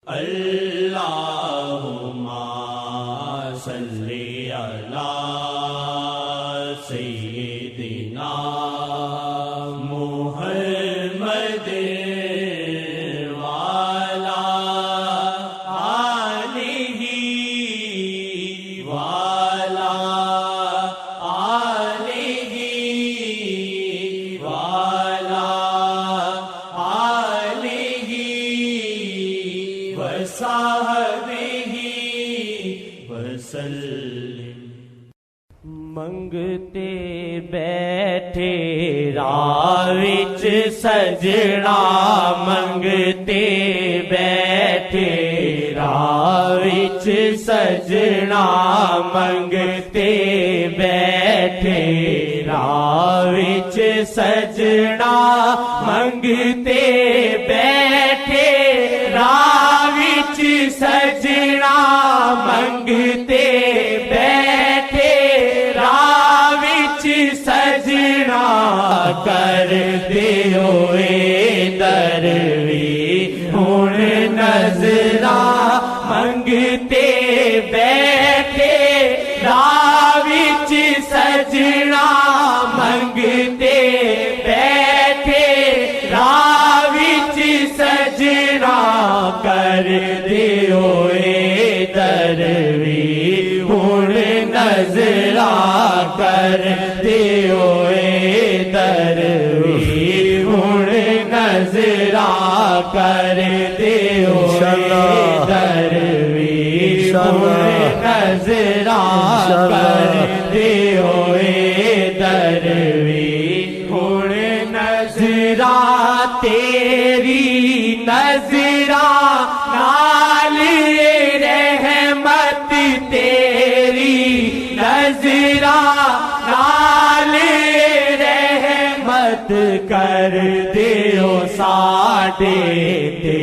اللہم صلی علی سیدنا محمد وعلی آلہ وعلی آلہ وعلی آلہ وصحبہ وسلم۔ منگتے بیٹھے راہ وچ سجنا، منگتے بیٹھے راہ وچ سجنا، منگتے بیٹھے راہ وچ سجنا، منگتے بیٹھے راہ وچ سجنا، منگتے بیٹھے راہ وچ سجنا، کر دیو اے دروی ہن نظراں، منگتے بیٹھے راہ وچ سجنا، منگتے بیٹھے راہ وچ سجنا، کر دیو اے دروی ہن نظراں، کر دیو اے دروی ہن نظراں، کر دیو اے دروی ہن نظراں، کر دیو اے دروی ہن نظراں، تیری نظراں نال رحمت، تیری نظراں نال رحمت، کر دیو ساڈے تے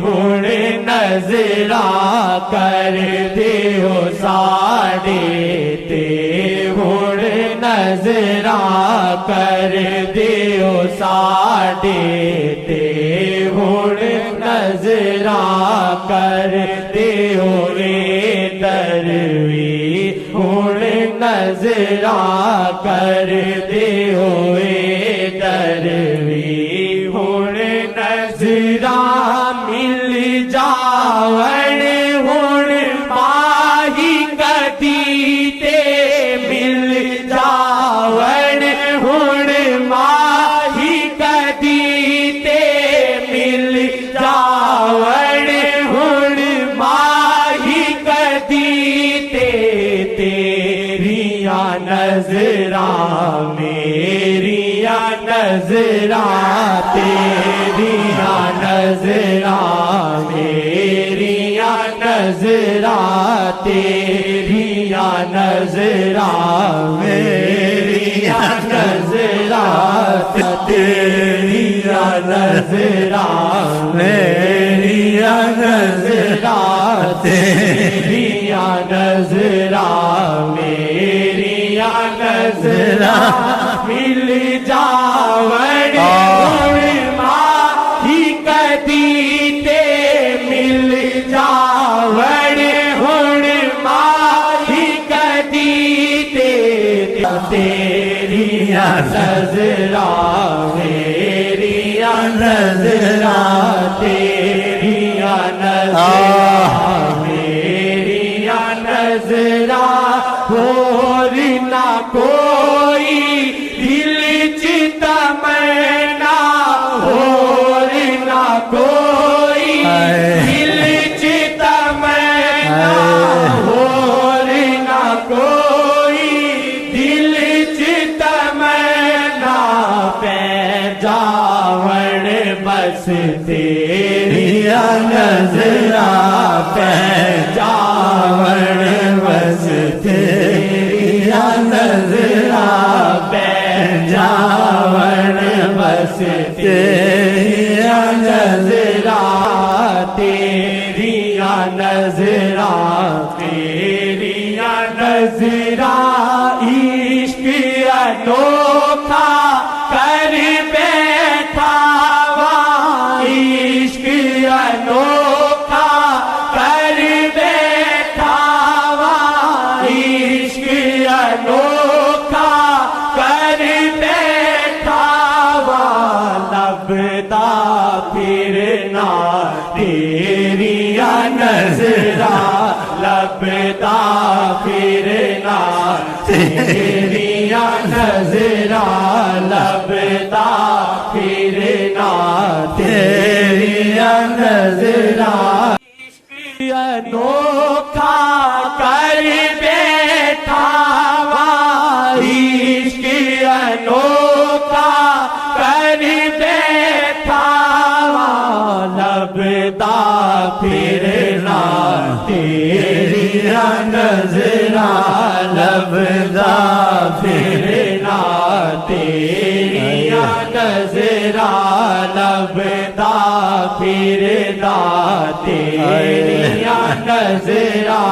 ہن نظراں، کر دیو ساڈے تے ہن نظراں، کر دیو ساڈے تے ہن نظراں، کر دیو اے دروی ہن نظراں، کر دیو اے دروی ہن نظراں، مل جاون ہن ماہی کدی تے، مل جاون ہن ماہی کدی تے، مل جاون ہن ماہی کدی تے، تیریاں نظراں میریاں نظراں، تیریاں نظراں میریاں نظراں، تیریاں نظراں میریاں نظراں، تیریاں نظراں میریاں نظراں، تیریاں نظراں میریاں نظراں، مل جاون ہن ماہی کدی تے، مل جاون ہن ماہی کدی تے، تیریاں نظراں میریاں نظراں، تیریاں نظراں میریاں نظراں، ہور نہ کوئی دل چ تمنا، ہور نہ کوئی دل چ تمنا، ہور نہ کوئی دل چ تمنا، پہ جاون بس تیریاں نظراں، پہ جاون بس تیریاں نظراں، پہ جاون بس تیریاں نظراں، تیریاں نظراں تیریاں نظراں، عشق انوکھا کر بیٹھا، عشق انوکھا پھرنا تیری نظراں لبتا پھرنا تیری نظراں لبتا پھرنا تیری نظراں انوکھا کر بیٹھا عشق انوکھا کر بیٹھا لبتا پھرنا تیری نظراں لبتا پھرنا تیری نظراں لبتا پھرنا تیری نظراں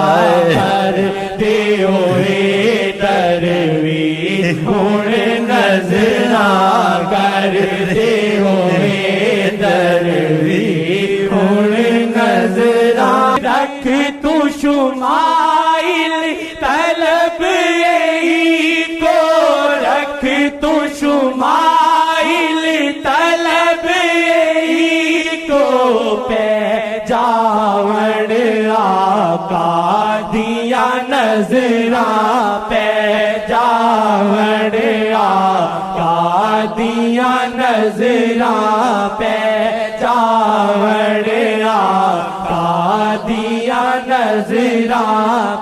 کرتے ہوئے درویش ہن نظراں کرتے ہوئے درویش ہن نظراں رکھ تو شمائل طلب یہی کو رکھ تو شمائل طلب یہی کو پہ جاون آقا دیا نظراں پہ جاون آقا دیا نظراں پہ جاون آقا دیا نظراں